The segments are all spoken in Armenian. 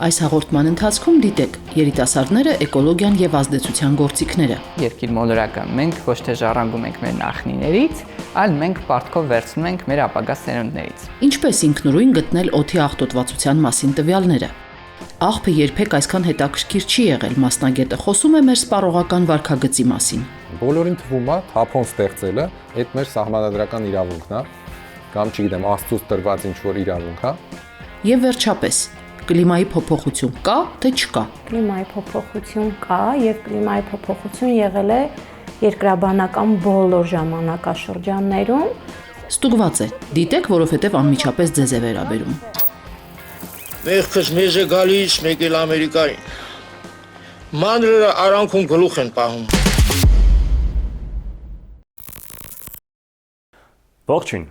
Այս հաղորդման ընթացքում դիտեք երիտասարդները, էկոլոգիան եւ ազդեցության գործիքները։ Երկիր մոլորակը մենք ոչ թե ժառանգում ենք մեր նախնիներից, այլ մենք պարտքով վերցնում ենք մեր ապագա սերունդներից։ Ինչպես ինքնուրույն գտնել օդի աղտոտվածության մասին տվյալները։ Աղբը երբեք այսքան հետաքրքիր չի եղել, մասնագետը խոսում է մեր սպառողական վարքագծի մասին։ Բոլորին թվում է թափոն ստեղծելը այդ մեր սահմանադրական իրավունքն է, կամ չգիտեմ, Աստծուց տրված ինչ-որ իրավունք է։ Եվ վերջապես, կլիմայի փոփոխություն կա, թե չկա։ Կլիմայի փոփոխություն կա եւ կլիմայի փոփոխություն եղել է երկրաբանական բոլոր ժամանակաշրջաններում։ Ստուգված է, դիտեք, որովհետեւ անմիջապես ձեզ է վերաբերում։ Մեղքս մեզ է գալիս, մեկ էլ Ամերիկային։ Մանրերը արանքում գլուխ են պահում։ Ողջույն։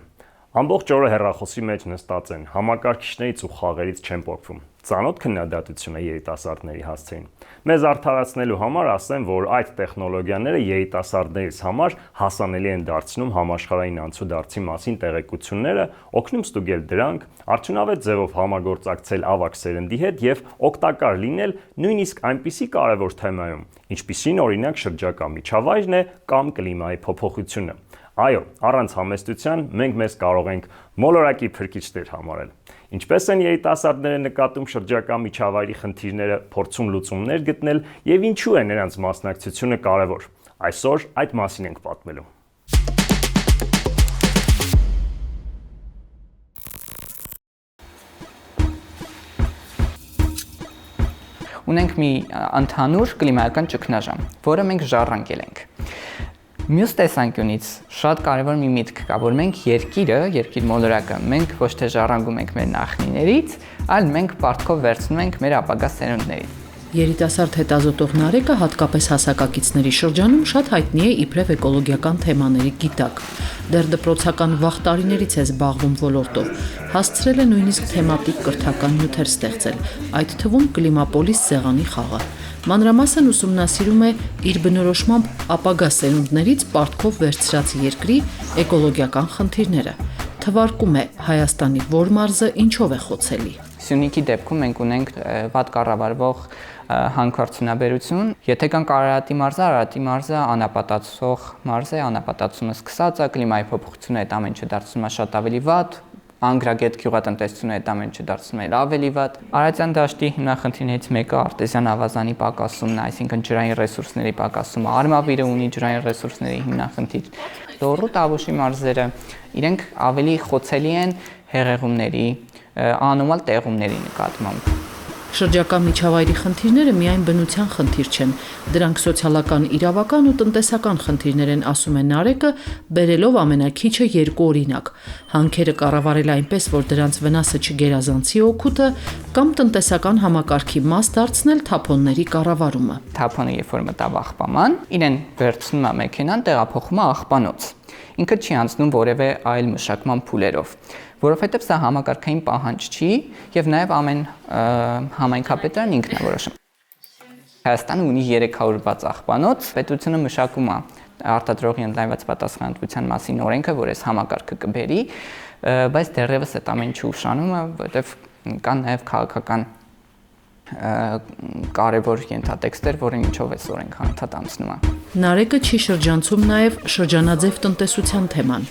Ամբողջ օրը հեռախոսի մեջ նստած են, համակարգիչներից ու խաղերից չեն պոկվում։ Ծանոթ քննադատություն է երիտասարդների հասցեին։ Մեզ արդարացնելու համար ասեմ, որ այդ տեխնոլոգիաները երիտասարդներից համար հասանելի են դարձնում համաշխարհային անցուդարձի մասին տեղեկությունները, օգնում ստուգել դրանք, արդյունավետ ձևով համագործակցել ավագ սերնդի հետ եւ օգտակար լինել նույնիսկ այնպիսի կարևոր թեմայում, ինչպիսին օրինակ շրջակա միջավայրն է կամ կլիմայի փոփոխությունը։ Այո, առանց համեստության մենք մեզ կարող ենք մոլորակի փրկիչներ համարել։ Ինչպես են երիտասարդները նկատում շրջակա միջավայրի խնդիրները, փորձում լուծումներ գտնել եւ ինչու է նրանց մասնակցությունը կարևոր։ Այսօր այդ մասին ենք պատմելու։ Ունենք մի ընդհանուր կլիմայական ճգնաժամ, որը մենք ժառանգել ենք։ Մյուս տեսանկյունից շատ կարևոր մի միտք կա, որ մենք երկիր մոլորակը, մենք ոչ թե ժառանգում ենք մեր նախնիներից, այլ մենք պարտքով վերցնում ենք մեր ապագա սերունդներից։ Երիտասարդ հետազոտող Նարեկը հատկապես հասակակիցների շրջանում շատ հայտնի է իբրև էկոլոգիական թեմաների գիտակ։ Դեռ դպրոցական վաղ տարիներից է զբաղվում ոլորտով, հասցրել է նույնիսկ թեմատիկ կրթական նյութեր ստեղծել, այդ թվում Կլիմապոլիս սեղանի խաղը։ Մանրամասն ուսումնասիրում է իր բնորոշմամբ ապագա սերունդներից պարտքով վերցրած երկրի էկոլոգիական խնդիրները։ Թվարկում է Հայաստանի որ մարզը ինչով է խոցելի։ Սյունիքի դեպքում մենք ունենք վատ կառավարվող հանքարդյունաբերություն։ Եթե կան Արարատի մարզը անապատացող մարզ է, անապատացումը սկսած է, կլիմայի փոփոխությունը այդ ամենը դարձնում է շատ ավելի վատ, անգրագետ գյուղատնտեսությունը այդ ամենը դարձնում է ավելի վատ։ Արարատյան դաշտի հիմնախնդիրներից մեկը արտեզյան ավազանի պակասումն է, այսինքն ջրային ռեսուրսների պակասումը։ Արմավիրը ունի ջրային ռեսուրսների հիմնախնդիր։ Լոռու Տավուշի մարզերը իրենք ավելի խոցելի են հեղեղումների, անոմալ տեղումների նկատմամբ։ Շրջակա միջավայրի խնդիրները միայն բնության խնդիր չեն, դրանք սոցիալական, իրավական ու տնտեսական խնդիրներ են, ասում է Նարեկը, բերելով ամենաքիչը երկու օրինակ։ Հանքերը կառավարել այնպես, որ դրանց վնասը չգերազանցի օգուտը, կամ տնտեսական համակարգի մաս դարձնել թափոնների կառավարումը։ Թափոնը երբ որ մտավ աղբաման, իրեն վերցնում է մեքենան, տեղափոխում է աղբանոց։ Ինքը չի անցնում որևէ այլ մշակման փուլերով, որովհետև սա համակարգային պահանջ չի եւ նաեւ ամեն համայնքապետարան ինքն է որոշում։ Հայաստանը ունի 300 բաց աղբանոց, պետությունը մշակում է արտադրողի ընդլայնված պատասխանատվության մասին օրենքը, որ այս համակարգը կբերի, բայց դեռևս այդ ամեն ինչի ուշանում է, որովհետև կան նաեւ քաղաքական կարևոր ենթատեքստեր, որը ինչով է օրենք անդադ անցնում է։ Նարեկը չի շրջանցում նաև շրջանաձև տնտեսության թեման։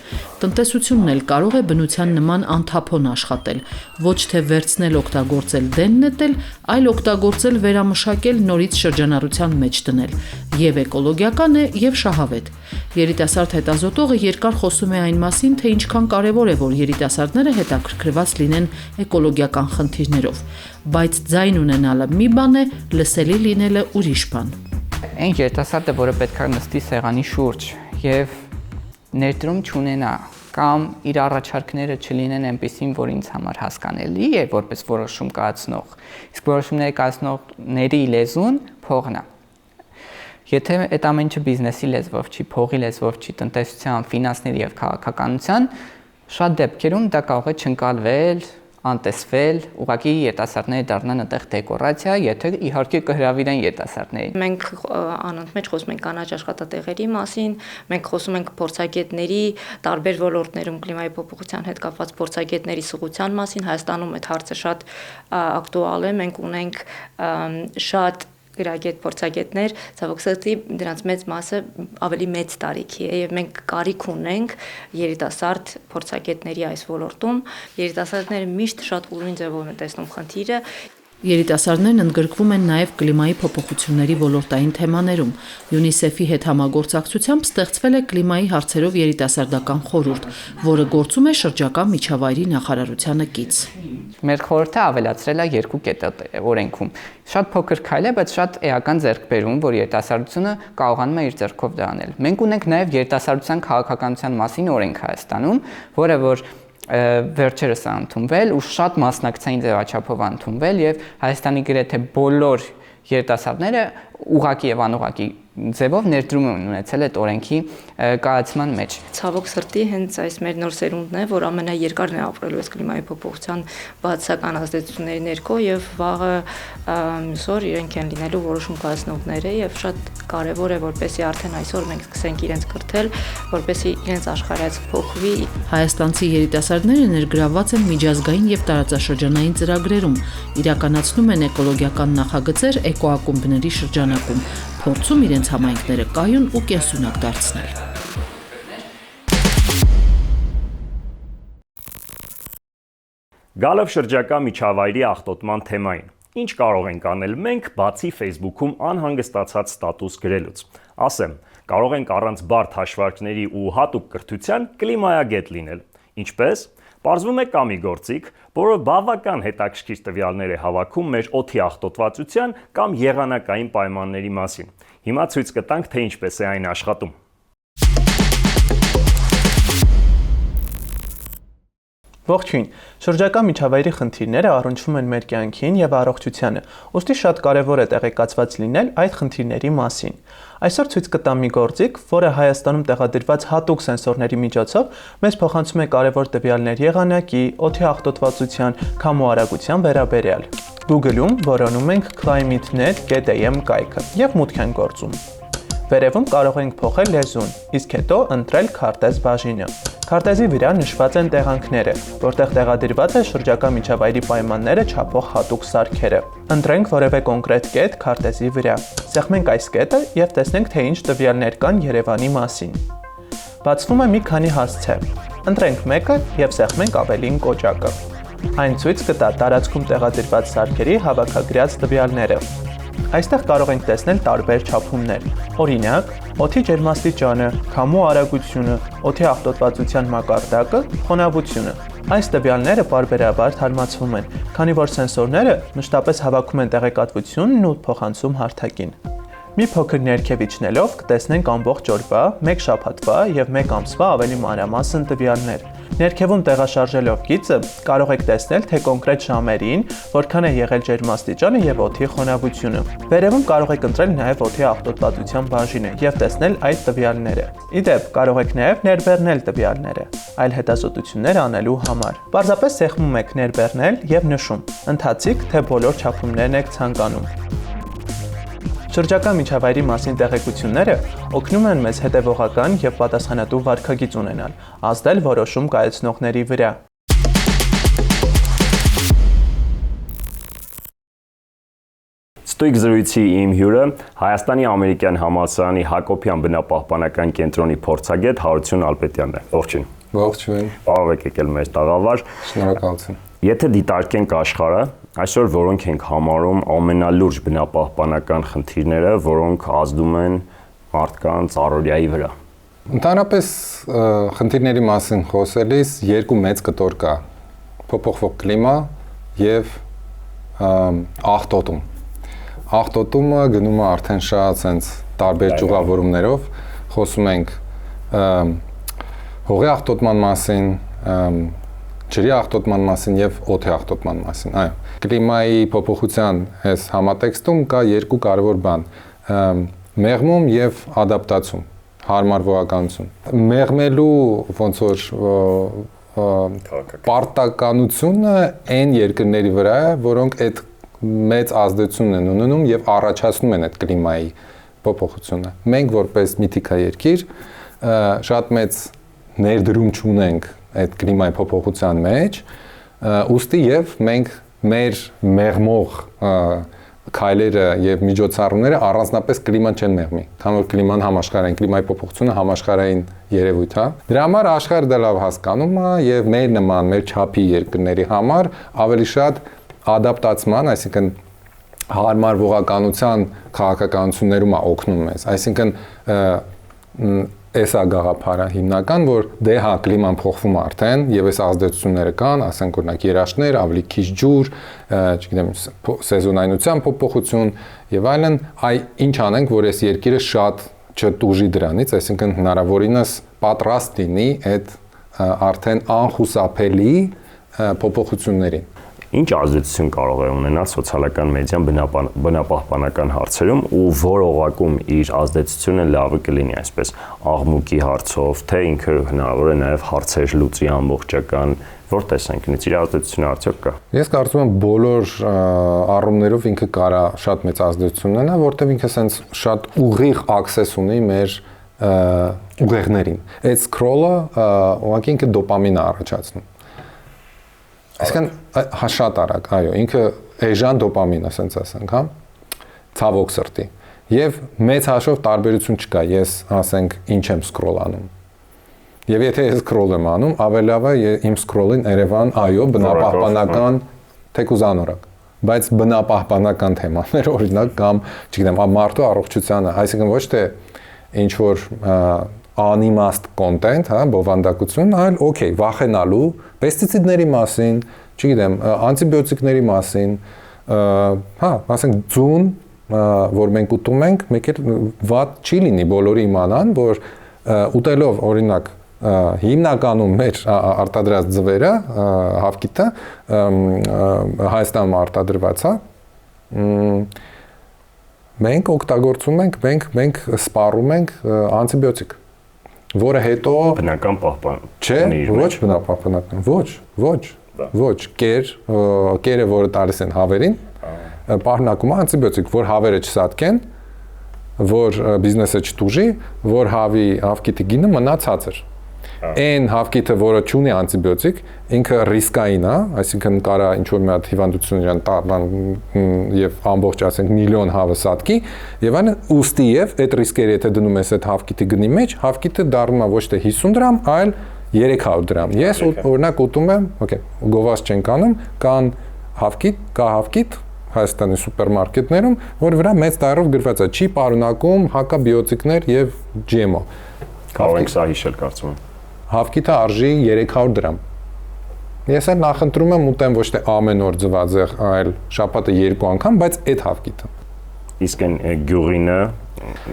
Տնտեսությունն էլ կարող է բնության նման անթափոն աշխատել, ոչ թե վերցնել օգտագործել դեն նետել, այլ օգտագործել վերամշակել նորից շրջանառության մեջ դնել։ Եվ էկոլոգիական է, եւ շահավետ։ Երիտասարդ հետազոտողը երկար խոսում է այն մասին, թե ինչքան կարևոր է, որ երիտասարդները հետաքրքրված լինեն էկոլոգիական խնդիրներով, բայց ձայն ունենալը մի բան է, լսելի լինելը ուրիշ բան։ Այն երիտասարդը, որը պետք է նստի սեղանի շուրջ եւ ներդրում չունենա կամ իր առաջարկները չլինեն այնպեսին, որ ինձ համար հասկանալի է որպես որոշում կայացնող, իսկ որոշումները կայացնողների լեզուն փողն է։ Եթե այդ ամեն ինչը բիզնեսի լեզվով չի, փողի լեզվով չի, տնտեսության, ֆինանսների եւ քաղաքականության, շատ դեպքերում դա կարող է չընկալվել անտեսվել, ուղղակի երիտասարդները դառնան այդտեղ դեկորացիա, եթե իհարկե կհրավիրեն երիտասարդներին։ Մենք անընդմեջ խոսում ենք կանաչ աշխատատեղերի մասին, մենք խոսում ենք փորձագետների տարբեր ոլորտներում կլիմայի փոփոխության հետ կապված փորձագետների սղության մասին։ Հայաստանում այդ հարցը շատ ակտուալ է, մենք ունենք շատ գրագետ փորձագետներ, ցավոք սրտի դրանց մեծ մասը ավելի մեծ տարիքի է եւ մենք կարիք ունենք երիտասարդ փորձագետների այս ոլորտում։ Երիտասարդները միշտ շատ ուրույն ձևով են տեսնում խնդիրը։ Երիտասարդներն ընդգրկվում են նաև կլիմայի փոփոխությունների ոլորտային թեմաներում։ ՅՈՒՆԻՍԵՖ-ի հետ համագործակցությամբ ստեղծվել է կլիմայի հարցերով երիտասարդական խորհուրդ, որը գործում է շրջակա միջավայրի նախարարությանը կից։ Մեր խորհուրդը ավելացրել է 2 կետ օրենքում։ Շատ փոքր քայլ է, բայց շատ էական ձեռքբերում, որ երիտասարդությունը կարողանում է իր ձեռքով դա անել։ Մենք ունենք նաև երիտասարդության քաղաքականության մասին օրենք Հայաստանում, որը որ վերջերս է ընդունվել ու շատ մասնակցային ձևաչափով ընդունվել եւ Հայաստանի գրեթե բոլոր երիտասարդները ուղղակի եւ անուղղակի ձևով ներդրում են ունեցել այդ օրենքի կայացման մեջ։ Ցավոք սրտի հենց այս մեր նոր սերունդն է, որ ամենաերկարն է ապրելու այս կլիմայի փոփոխության բացասական ազդեցությունների ներքո եւ վաղը մյուսօր իրենք են լինելու որոշում կայացնողները եւ շատ կարեւոր է որպեսզի արդեն այսօր մենք սկսենք իրենց կրթել, որպեսզի իրենց աշխարհայացք փոխվի։ Հայաստանցի երիտասարդները ներգրավված են միջազգային եւ տարածաշրջանային ծրագրերում, իրականացնում են էկոլոգիական նախագծեր էկոակումբների շրջանակում, փորձում իրենց համայնքները կայուն ու կենսունակ դարձնել։ Գալով շրջակա միջավայրի աղտոտման թեմային։ Ինչ կարող ենք անել մենք, բացի Facebook-ում անհանգստացած ստատուս գրելուց։ Ասեմ, կարող ենք առանց բարդ հաշվարկների ու հատուկ կրթության կլիմայագետ լինել։ Ինչպես? Պարզվում է կա մի գործիք, որը բավական հետաքրքիր տվյալներ է հավաքում մեր օդի աղտոտվածության կամ եղանակային պայմանների մասին։ Հիմա ցույց կտանք, թե ինչպես է այն աշխատում։ Ողջույն, շրջակա միջավայրի խնդիրները առնչվում են մեր կյանքին եւ առողջությանը, ուստի շատ կարեւոր է տեղեկացված լինել այդ խնդիրների մասին։ Այսօր ցույց կտամ մի գործիք, որը Հայաստանում տեղադրված հատուկ սենսորների միջոցով մեզ փոխանցում է կարևոր տվյալներ եղանակի, օդի աղտոտվածության, քամու արագության վերաբերյալ։ Google-ում որոնում ենք climate.net.am կայքը եւ մուտք ենք գործում։ Վերևում կարող ենք փոխել լեզուն, իսկ հետո ընտրել քարտեզ բաժինը։ Քարտեզի վրա նշված են տեղանքները, որտեղ տեղադրված է շրջակա միջավայրի պայմանները չափող հատուկ սարքերը։ Ընտրենք որևէ կոնկրետ կետ քարտեզի վրա։ Սեղմենք այս կետը եւ տեսնենք, թե ինչ տվյալներ կան Երևանի մասին։ Բացվում է մի քանի հասցե։ Ընտրենք մեկը եւ սեղմենք ավելին կոճակը։ Այն ցույց կտա տարածքում տեղադրված սարքերի հավաքագրած տվյալները։ Այստեղ կարող ենք տեսնել տարբեր չափումներ։ Օրինակ, օդի ջերմաստիճանը, քամու արագությունը, օդի աղտոտվածության մակարդակը, խոնավությունը։ Այս տվյալները պարբերաբար թարմացվում են, քանի որ սենսորները մշտապես հավաքում են տեղեկատվությունն ու փոխանցում հարթակին։ Մի փոքր ներքև իջնելով կտեսնենք ամբողջ օրվա, 1 շաբաթվա եւ 1 ամսվա ավելի մանրամասն տվյալներ։ Ներքևում տեղաշարժելով գիծը կարող եք տեսնել, թե կոնկրետ ժամերին որքան է եղել ջերմաստիճանը եւ օդի խոնավությունը։ Վերևում կարող եք ընտրել նաեւ օդի աղտոտվածության բաժինը եւ տեսնել այդ տվյալները։ Իդեպ կարող եք նաեւ ներբեռնել տվյալները այլ հետազոտություններ անելու համար։ Պարզապես սեղմում եք ներբեռնել եւ նշում. ընթացիկ, թե բոլոր չափումներն եք ցանկանում։ Շրջակա միջավայրի մասին տեղեկությունները օգնում են մեզ հետևողական եւ պատասխանատու վարքագիծ ունենալ, ազդել որոշում կայացնողների վրա։ Ստույգ զրույցի իմ հյուրը Հայաստանի ամերիկյան համալսարանի Հակոբյան բնապահպանական կենտրոնի փորձագետ Հարություն Ալպետյանն է։ Ողջույն։ Ողջույն։ Բարև եք եկել մեր տաղավար։ Շնորհակալություն։ Եթե դիտարկենք աշխարհը, այսօր որոնք ենք համարում ամենալուրջ բնապահպանական խնդիրները, որոնք ազդում են մարդկանց առօրյայի վրա։ Ընդհանրապես խնդիրների մասին խոսելիս երկու մեծ կտոր կա՝ փոփոխվող կլիմա եւ աղտոտում։ Աղտոտումը գնում է արդեն շատ sense տարբեր ճյուղավորումներով, խոսում ենք հողի աղտոտման մասին, ջրի աղտոտման մասին եւ օդի աղտոտման մասին։ Այո, կլիմայի փոփոխության այս համատեքստում կա երկու կարևոր բան՝ մեղմում եւ ադապտացում, հարմարվողականություն։ Մեղմելու ոնց որ պարտականությունը այն երկրների վրա է, որոնք այդ մեծ ազդեցություն են ունենում եւ առաջացնում են այդ կլիմայի փոփոխությունը։ Մենք որպես միթիկա երկիր շատ մեծ ներդրում չունենք այդ կլիմայի փոփոխության մեջ, ուստի եւ մենք մեր մեղմող քայլերը եւ միջոցառումները առանձնապես կլիման չեն մեղմի, քանի որ կլիման համաշխարհային, կլիմայի փոփոխությունը համաշխարհային երևույթ է։ Դրա համար աշխարհը դա լավ հասկանում է եւ մեր նման, մեր չափի երկրների համար ավելի շատ ադապտացման, այսինքն հարմարվողականության քաղաքականություններում է օգնում մեզ, այսինքն էսա գաղափարը հիմնական, որ դե հա կլիման փոխվում արդեն եւ այս ազդեցությունները կան, ասենք օրինակ երաշտներ, ավելի քիչ ջուր, չգիտեմ, սեզոնայնության փոփոխություն եւ այլն, ինչ անենք, որ այս երկիրը շատ չտուժի դրանից, այսինքն հնարավորինս պատրաստ լինի այդ արդեն անխուսափելի փոփոխություններին։ Ինչ ազդեցություն կարող է ունենալ սոցիալական մեդիան բնապահպանական հարցերում ու որ օղակում իր ազդեցությունը լավը կլինի, այսպես աղմուկի հարցով, թե ինքը հնարավոր է նաև հարցեր լուծի ամբողջական, որ տեսանկյունից իր ազդեցությունը արդյոք կա։ Ես կարծում եմ բոլոր առումներով ինքը կարա շատ մեծ ազդեցություն ունենա, որտեղ ինքը սենց շատ ուղիղ access ունի մեր ուղեղներին։ Այդ scroll-ը ուղղակի ինքը դոպամին է առաջացնում։ Այսինքն շատ արագ, այո, ինքը էժան դոպամին է, ասենց ասենք, հա, ցավոք սրտի։ Եվ մեծ հաշվով տարբերություն չկա, ես ասենք ինչ եմ սկրոլ անում։ Եվ եթե ես սկրոլ եմ անում, ավելի լավ է իմ սկրոլին Երևան, այո, բնապահպանական թեկուզ անորակ, բայց բնապահպանական թեմաներ, օրինակ կամ, չգիտեմ, մարդու առողջությանը, այսինքն ոչ թե ինչ որ անիմաստ կոնտենտ, հա, բովանդակություն, այլ օքեյ, վախենալու պեստիցիդների մասին, չգիտեմ, անտիբիոտիկների մասին, հա, ասենք ձուն, որ մենք ուտում ենք, մեկ էլ վատ չի լինի բոլորի իմանան, որ ուտելով օրինակ հիմնականում մեր արտադրած ձվերը, հավկիթը Հայաստանում արտադրված է, մենք օգտագործում ենք, մենք սպառում ենք անտիբիոտիկ, որը հետո բնական պահպան չէ, ոչ բնապահպանական, ոչ, կերը, որը տալիս են հավերին, պահպանակում է անտիբիոտիկ, որ հավերը չսատկեն, որ բիզնեսը չտուժի, որ հավկիթի գինը մնա ցածր։ Այն հավկիթը, որը չունի անտիբիոտիկ, ինքը ռիսկային է, այսինքն կարա ինչ-որ մի հատ հիվանդություն իրան տան եւ ամբողջ ասենք միլիոն հավը սատկի, եւ այն ուստի եւ այդ ռիսկերը եթե դնում ես այդ հավկիթի գնի մեջ, հավկիթը դառնում է ոչ թե 50 դրամ, այլ 300 դրամ։ Ես օրինակ ուտում եմ, օքեյ, գովազ չենք անում, կան հավկիթ Հայաստանի սուպերմարկետներում, որ վրա մեծ տառով գրված է՝ չի պարունակում հակաբիոտիկներ եւ GMO։ Կարող ենք սա հիշել, կարծում եմ։ Հավկիթը արժի 300 դրամ։ Ես էլ նախընտրում եմ ուտեմ ոչ թե ամեն օր ձվածեղ, այլ շաբաթը 2 անգամ, բայց այդ հավկիթը։ Իսկ այն գյուղինը,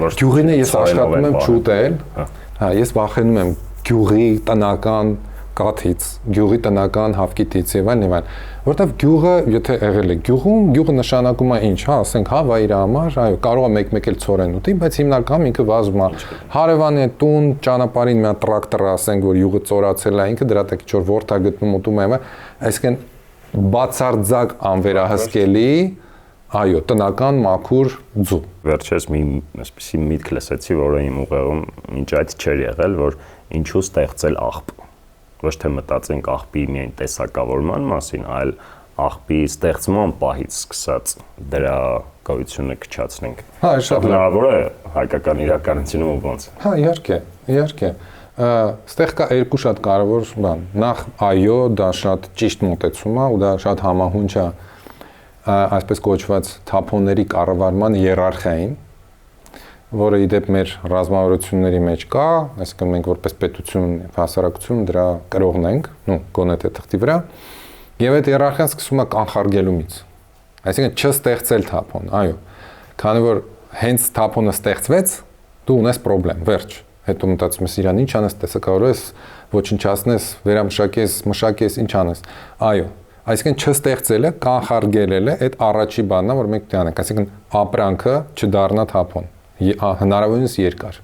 որ գյուղինը ես աշխատում եմ չուտել, հա, ես վախենում եմ գյուղի տնական կաթից, գյուղի տնական հավկիթից եւ այլն, որտեվ գյուղը, եթե եղել է գյուղում, գյուղը նշանակում է ինչ, հա, ասենք հավա իր համար, այո, կարող է մեկ-մեկ էլ ցորեն ուտի, բայց հիմնականում ինքը վազում է հարևանի տուն, ճանապարհին մի հատ տրակտոր, ասենք, որ յուղը ծորացել է, ինքը դրա տակ ինչ-որ ворթ է գտնում ուտում է, այսինքն բացարձակ անվերահսկելի, այո, տնական մաքուր ձու։ Վերջերս մի այսպեսի միտք լսեցի, որը իմ ուղեղում ինչ այդ չէր եղել, որ ինչու ստեղծել աղբ։ Ոչ թե մտածենք աղբի միայն տեսակավորման մասին, այլ աղբի ստեղծման պահից սկսած դրա գոյությունը կչացնենք։ Հա, շատ հնարավոր է հայկական իրականությունում ու ոնց։ Հա, իհարկե։ Ստեղ կա երկու շատ կարևոր բան։ Նախ, այո, դա շատ ճիշտ մոտեցում է ու դա շատ համահունչ է այսպես կոչված թափոնների կառավարման հիերարխիային, որը իդեպ մեր ռազմավարությունների մեջ կա, այսինքն մենք որպես պետություն, հասարակություն դրա կրողն ենք, գոնե թե թղթի վրա, եւ այդ հիերարխիան սկսում է կանխարգելումից։ Այսինքն չստեղծել թափոն, այո, քանի որ հենց թափոնը ստեղծվեց, դու ունես խնդրեմ, վերջ։ Հետո մտածում ես իրան ինչ անես, տեսակավորես, ոչնչացնես, մշակես, ինչ անես։ Այո, այսինքն չստեղծելը, կանխարգելելը այդ առաջի բանն է, որ մենք պետք է անենք, այսինքն ապրանքը չդառնա թափոն։ Հնարավորինս երկար։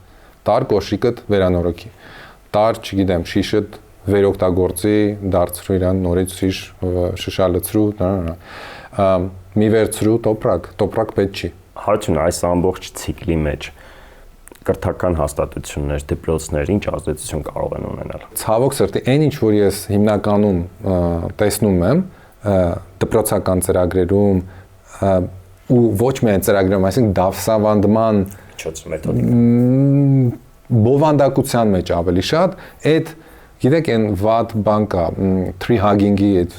Տար կոշիկդ վերանորոգի։ Տար, չգիտեմ, շիշդ վերօգտագործի, դարձրու իրան նորից շշալցրու, մի վերցրու տոպրակ պետք չի։ Հարցուն այս ամբողջ ցիկլի մեջ կրթական հաստատություններ, դպրոցներ ինչ ազդեցություն կարող են ունենալ։ Ցավոք սրտի, այն ինչ որ ես հիմնականում տեսնում եմ դպրոցական ծրագրերում ու ոչ միայն ծրագրերում, այսինքն դասավանդման բովանդակության մեջ ավելի շատ, այդ գիտեք այն վատ բան կա, tree hugging-ի այդ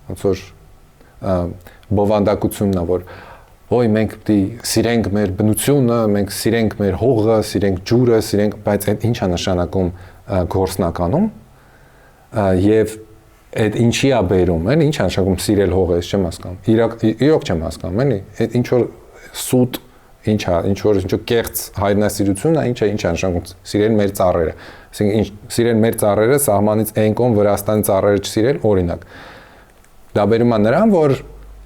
ոնց որ բովանդակությունն է, որ ոյ մենք պիտի սիրենք մեր բնությունը, մենք սիրենք մեր հողը, սիրենք ջուրը, բայց այդ ինչ է նշանակում գործնականում եւ այդ ինչի է բերում, էլի ինչ է նշանակում սիրել հողը, ես չեմ հասկանում։ Իրոք չեմ հասկանում, էլի։ Այդ ինչ որ սուտ ինչ է, ինչ որ կեղծ հայրենասիրություն է, ինչ է նշանակում սիրել մեր ծառերը։ Այսինքն սիրել մեր ծառերը սահմանից այն կողմ Վրաստանի ծառերը չսիրել, օրինակ։ Դա բերում է նրան, որ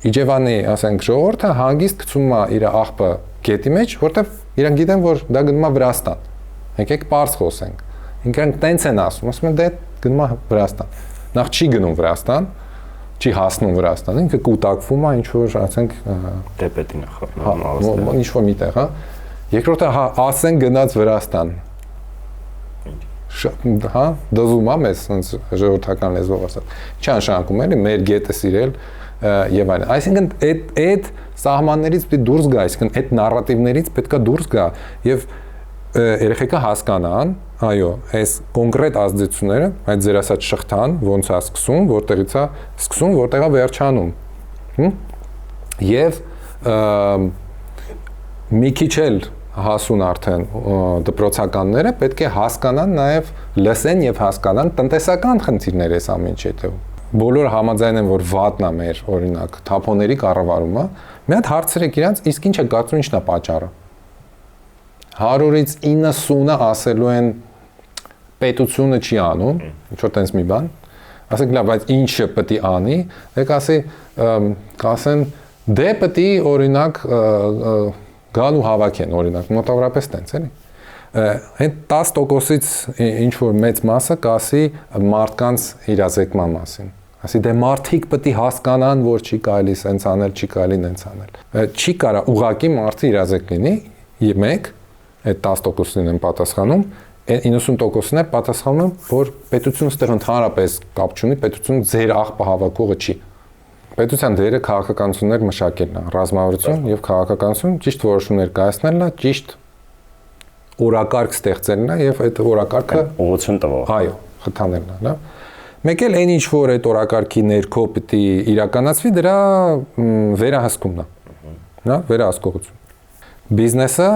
Իջևանի, ասենք, ժողովուրդը հանգիստ գցում է իր աղբը գետի մեջ, որտեղ իրենք գիտեն, որ դա գնում է Վրաստան։ Եկեք պարզ խոսենք։ Ինքնին տենց են ասում են դե գնում է Վրաստան։ Նախ չի գնում Վրաստան, չի հասնում Վրաստան, ինքը կուտակվում է ինչ որ, ասենք, դեպետի նախարարում, ինչ որ միտեղ, հա։ Երկրորդը ասեն գնաց Վրաստան։ Հա, դզում է մեզ, ոնց ժողովրդական լեզվով ասած։ Չի նշանակում էլի մեր գետը սիրել եւ այլն։ Այսինքն այդ սահմաններից պետք է դուրս գա, այսինքն այդ նարատիվներից պետք է դուրս գա եւ երեխեքը հասկանան, այո, այս կոնկրետ ազդեցությունները, այդ ձեր ասած շղթան, ոնց է սկսում, որտեղից է սկսում, որտեղ է վերջանում։ Եվ մի քիչ էլ հասուն արդեն դպրոցականները պետք է հասկանան նաեւ լսեն եւ հասկանան տնտեսական խնդիրներ էս ամեն ինչի հետեւում։ Բոլորը համաձայն են, որ վատն է մեր, օրինակ, թափոնների կառավարումը, մի հատ հարցրեք իրանց, իսկ ինչ է կարծում ինչն է պատճառը։ 100-ից 90-ը ասելու են պետությունը չի անում, ինչ որ տենց մի բան։ Ասենք լավ, բայց ինչը պետք է անի, կասեն դե պետք է օրինակ գան ու հավաքեն, օրինակ, մոտավորապես տենց էլի։ Այդ 10%-ից ինչ որ մեծ մասը կասի մարդկանց իրազեկման մասին։ Ասի դե մարդիկ պետք է հասկանան, որ չի կարելի սենց անել, չի կարելի նենց անել։ Չի կարա ուղակի մարդը իրազեկ լինի, մեկ, այդ 10%-ին են պատասխանում, 90%-ն է պատասխանում, որ պետությունը ստեղ ընդհանրապես կապ չունի, պետությունը ձեր աղբը հավաքողը չի։ Պետության դերը քաղաքականություններ մշակելն է, ռազմավարություն եւ քաղաքականություն, ճիշտ որոշումներ կայացնելն է, ճիշտ օրակարգ ստեղծելն է եւ այդ օրակարգը ուղղություն տվող։ Այո, խթանելն է, լավ։ Մեկ էլ այն ինչ որ այդ օրակարգի ներքո պետք է իրականացվի, դրա վերահսկումն է։ Հա, վերահսկողություն։ Բիզնեսը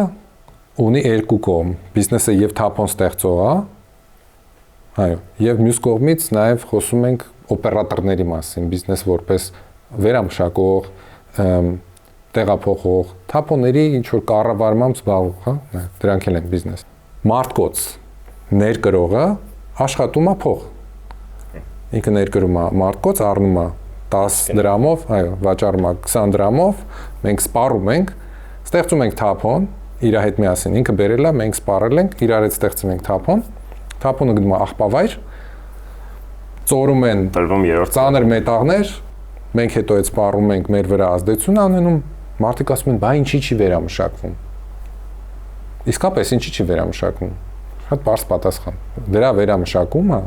ունի երկու կողմ։ Բիզնեսը եւ թափոն ստեղծող է, այո, եւ մյուս կողմից նաեւ խոսում ենք օպերատորների մասին, բիզնես որպես վերամշակող, տեղափոխող, թափոնների ինչ որ կառավարմամբ զբաղվող, հա, դրանք էլ են բիզնես։ Մարդկոց ներկրողը աշխատում է փող։ Ինքը ներկրում է մարդկոց, առնում է 10 դրամով, այո, վաճառում է 20 դրամով, մենք սպառում ենք, ստեղծում ենք թափոն, իր հետ միասին, ինքը բերել է, մենք սպառել ենք, իրար հետ ստեղծում ենք թափոն, թափոնը գնում է աղբավայր, ծորում են ծանր մետաղներ, մենք հետո այդ սպառում ենք, մեր վրա ազդեցություն անենում, մարդիկ ասում են, բա ինչի չի վերամշակվում։ Իսկապես ինչի չի վերամշակվում։ Շատ բարձ պատասխան։ Դրա վերամշակումը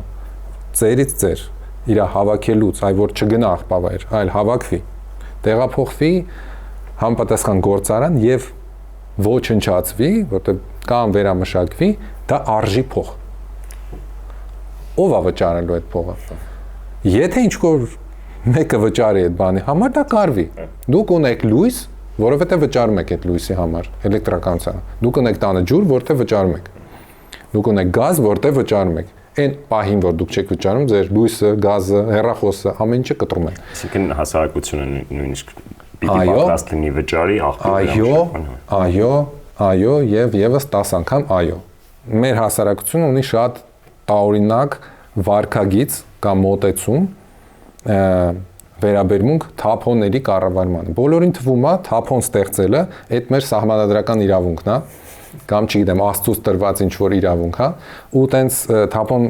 ծերից ծեր, իր հավաքելուց, այ որ չգնա աղբավայր, այլ հավաքվի, տեղափոխվի համապատասխան գործարան եւ ոչնչացվի, որտեղ կամ վերամշակվի, դա արժի փող։ Ո՞վ է վճարելու այդ փողը։ Եթե ինչ-որ մեկը վճարի այդ բանի համար, դա կարվի։ Դուք ունեք լույս, որովհետեւ վճարում եք այդ լույսի համար, էլեկտրականության։ Դուք ունեք տանը ջուր, որտեղ վճարում եք։ Դուք ունեք գազ, որտեղ վճարում եք։ Այն պահին, որ դուք չեք վճարում, ձեր լույսը, գազը, հեռախոսը, ամեն ինչը կտրում են։ Այսինքն հասարակությունը նույնիսկ պիտի պատրաստ լինի վճարի աղբյուրը։ Այո, եւ եւս 10 անգամ այո։ Մեր հասարակությունը ունի շատ տարօրինակ վարքագիծ կամ մոտեցում վերաբերմունք թափոնների կառավարմանը։ Բոլորին թվում է թափոն ստեղծելը այդ մեր սահմանադրական իրավունքն է, կամ չգիտեմ, Աստծուց տրված ինչ որ իրավունք է, ու տենց թափոն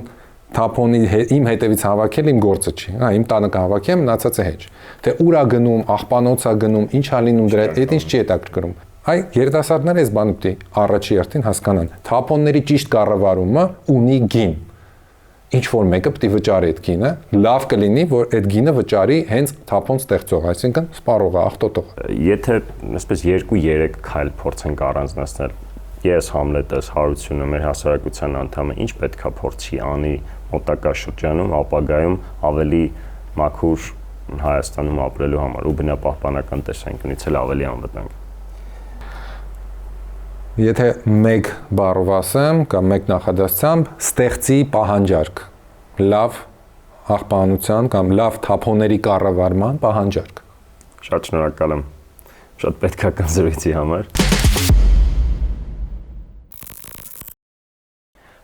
թափոնի իմ հետևից հավաքել իմ գործը չի, հա, իմ տանը կհավաքեմ, մնացածը հեչ։ Թե ուր է գնում, աղբանոց է գնում, ինչ է լինում դրա հետ, ինչ չի հետաքրքրում։ Այ երիտասարդները այս բանը պիտի առաջի հերթին հասկանան։ Թափոնների ճիշտ կառավարումը ունի գին։ Ինչ որ մեկը պիտի վճարի այդ գինը, լավ կլինի, որ այդ գինը վճարի հենց թափոն ստեղծողը, այսինքն սպառողը, աղտոտողը։ Եթե այսպես 2-3 քայլ փորձենք առանձնացնել, ես Համլետս, Հարությունը, մեր հասարակության անդամը ինչ պետքա փորձի անի մոտակա շրջանում, ապագայում ավելի մաքուր Հայաստանում ապրելու համար ու բնապահպանական տեսանկյունից էլ ավելի անվտանգ։ Եթե մեկ բառով ասեմ կամ մեկ նախադասությամբ, ստեղծի պահանջարկ, լավ աղբանության կամ լավ թափոնների կառավարման պահանջարկ։ Շատ շնորհակալ եմ։ Շատ պետքական զրույցի համար։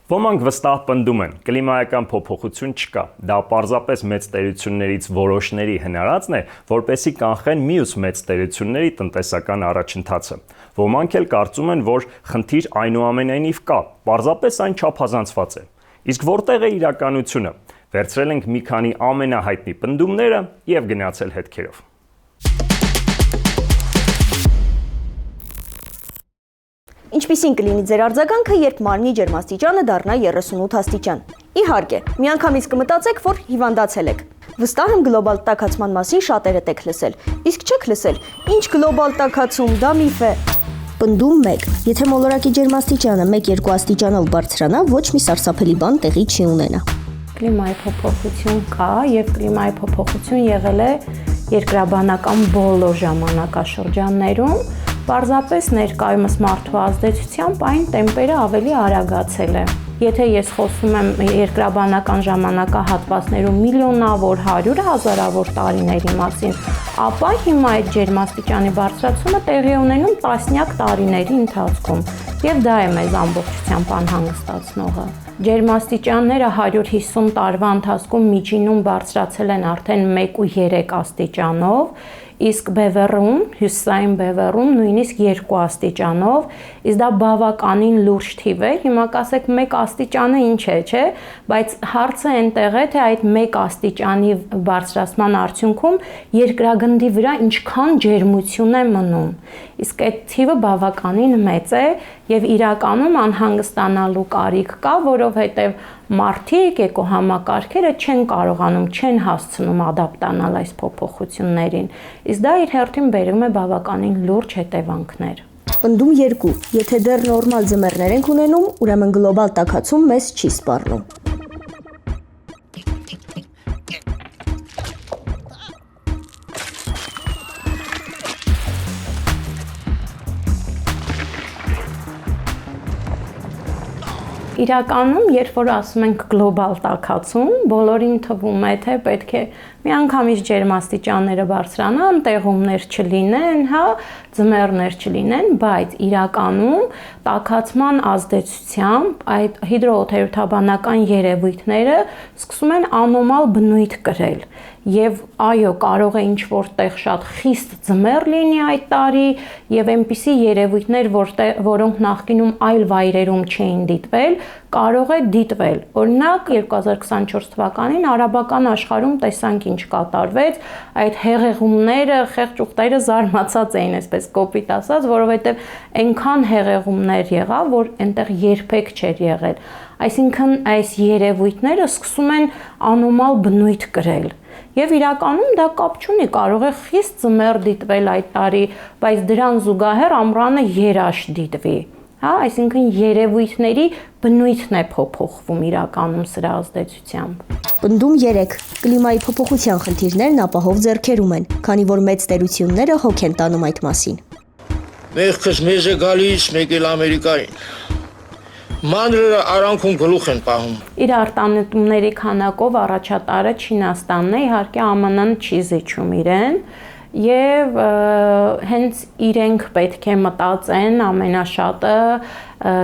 Ոմանք վստահ պնդում են, կլիմայական փոփոխություն չկա, դա պարզապես մեծ տերություններից որոշների հնարածն է, որպեսզի կանխեն մյուս մեծ տերությունների տնտեսական առաջընթացը։ Ոմանք էլ կարծում են, որ խնդիր այնուամենայնիվ կա, պարզապես այն չափազանցված է։ Իսկ որտեղ է իրականությունը։ Վերցրել ենք մի քանի ամենահայտնի պնդումները եւ գնացել հետքերով։ Ինչպիսին կլինի ձեր արձագանքը, երբ մարմնի ջերմաստիճանը դառնա 38 աստիճան։ Իհարկե, միանգամից կմտածեք, որ հիվանդացել եք։ Վստահ եմ գլոբալ տաքացման մասին շատերդ եք լսել։ Իսկ չեք լսել, ինչ գլոբալ տաքացում, դա միֆ է։ Պնդում 1. Եթե մոլորակի ջերմաստիճանը 1-2 աստիճանով բարձրանա, ոչ մի սարսափելի բան տեղի չի ունենա։ Կլիմայի փոփոխություն կա եւ կլիմայի փոփոխություն եղել է երկրաբանական բոլոր ժամանակաշրջաններում։ Պարզապես ներկայումս մարդու ազդեցությամբ այն տեմպերը ավելի արագացել է։ Եթե ես խոսում եմ երկրաբանական ժամանակահատվածներում միլիոնավոր, 100,000-ավոր տարիների մասին, ապա հիմա այդ ջերմաստիճանի բարձրացումը տեղի է ունենում տասնյակ տարիների ընթացքում, եւ դա է մեզ ամբողջությամբ անհանգստացնողը։ Ջերմաստիճանները 150 տարվա ընթացքում միջինում բարձրացել են արդեն 1.3 աստիճանով, իսկ Բևեռում, հյուսիսային Բևեռում նույնիսկ 2 աստիճանով, իսկ դա բավականին լուրջ թիվ է։ Հիմա կասեք 1 աստիճանը ինչ է, չէ՞, բայց հարցը այնտեղ է, թե այդ 1 աստիճանի բարձրացման արդյունքում երկրագնդի վրա ինչքան ջերմություն է մնում։ Իսկ այդ թիվը բավականին մեծ է եւ իրականում անհանգստանալու կարիք կա, որովհետեւ մարդիկ, էկոհամակարգերը չեն կարողանում, չեն հասցնում ադապտանալ այս փոփոխություններին։ Իսկ դա իր հերթին բերում է բավականին լուրջ հետևանքներ։ Պնդում 2. Եթե դեռ նորմալ ձմեռներ ենք ունենում, ուրեմն գլոբալ տաքացում մեզ չի սպառնում։ Իրականում, երբ որ ասում ենք գլոբալ տաքացում, բոլորին թվում է, թե պետք է միանգամից ջերմաստիճանները բարձրանան, տեղումներ չլինեն, հա, ձմեռներ չլինեն, բայց իրականում տաքացման ազդեցությամբ այդ հիդրոօթերոթաբանական երևույթները սկսում են անոմալ բնույթ կրել։ Եվ այո, կարող է ինչ-որտեղ շատ խիստ ձմեռ լինի այդ տարի եւ այնպիսի երևույթներ, որոնք նախկինում այլ վայրերում չէին դիտվել, կարող է դիտվել։ Օրինակ 2024 թվականին արաբական աշխարհում տեսանք ինչ կատարվեց, այդ հեղեղումները, խեղճուղտերը զարմացած էին, այսպես կոպիտ ասած, որովհետեւ այնքան հեղեղումներ եղավ, որ այնտեղ երբեք չէր եղել։ Այսինքն այս երևույթները սկսում են անոմալ բնույթ կրել։ Եվ իրականում դա կապ չունի, կարող է խիստ ձմեռ դիտվել այդ տարի, բայց դրան զուգահեռ ամռանը երաշտ դիտվի։ Հա, այսինքն երևույթների բնույթն է փոփոխվում իրականում սրա ազդեցությամբ։ Պնդում 3. Կլիմայի փոփոխության խնդիրներն ապահով ձեռքերում են, քանի որ մեծ տերությունները հոգ են տանում այդ մասին։ Մեղքս մեզ է գալիս, մեկ էլ Ամերիկային։ Մանրերը արանքում գլուխ են պահում։ Իր արտանետումների քանակով առաջատարը Չինաստանն է, իհարկե ԱՄՆ-ն չի զիջում իրեն, եւ հենց իրենք պետք է մտածեն ամենաշատը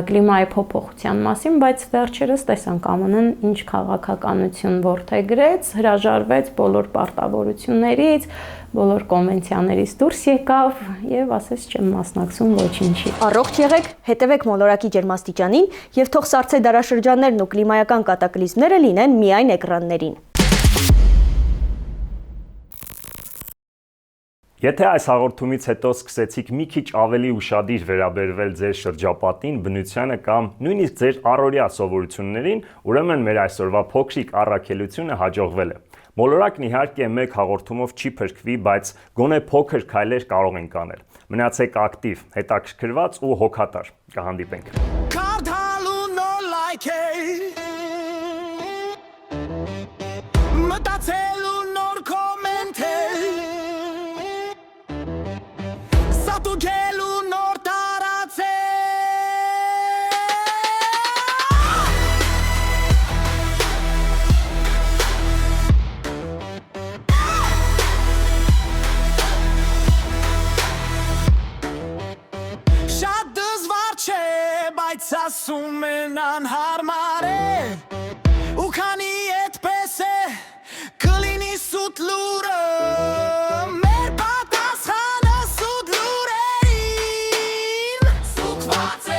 կլիմայի փոփոխության մասին, բայց վերջերս տեսանք ԱՄՆ-ն ինչ քաղաքականություն որդեգրեց, հրաժարվեց բոլոր պարտավորություններից, բոլոր կոնվենցիաներից դուրս եկավ եւ ասես չեմ մասնակցում ոչինչի։ Առողջ եղեք, հետևեք մոլորակի ջերմաստիճանին եւ թող սառցե դարաշրջաններն ու կլիմայական կատակլիզմները լինեն միայն էկրաններին։ Եթե այս հաղորդումից հետո սկսեցիք մի քիչ ավելի ուշադիր վերաբերվել ձեր շրջապատին, բնությանը կամ նույնիսկ ձեր առօրյա սովորություններին, ուրեմն մեր այսօրվա փոքրիկ առաքելությունը հաջողվել է։ Մոլորակն իհարկե մեկ հաղորդումով չի փրկվի, բայց գոնե փոքր քայլեր կարող ենք անել։ Մնացեք ակտիվ, հետաքրքրված ու հոգատար։ Կհանդիպենք։ Ասում են անհարմար է ու քանի այդպես է կլինի սուտ լուրը մեր պատասխանը սուտ լուրերին սուտված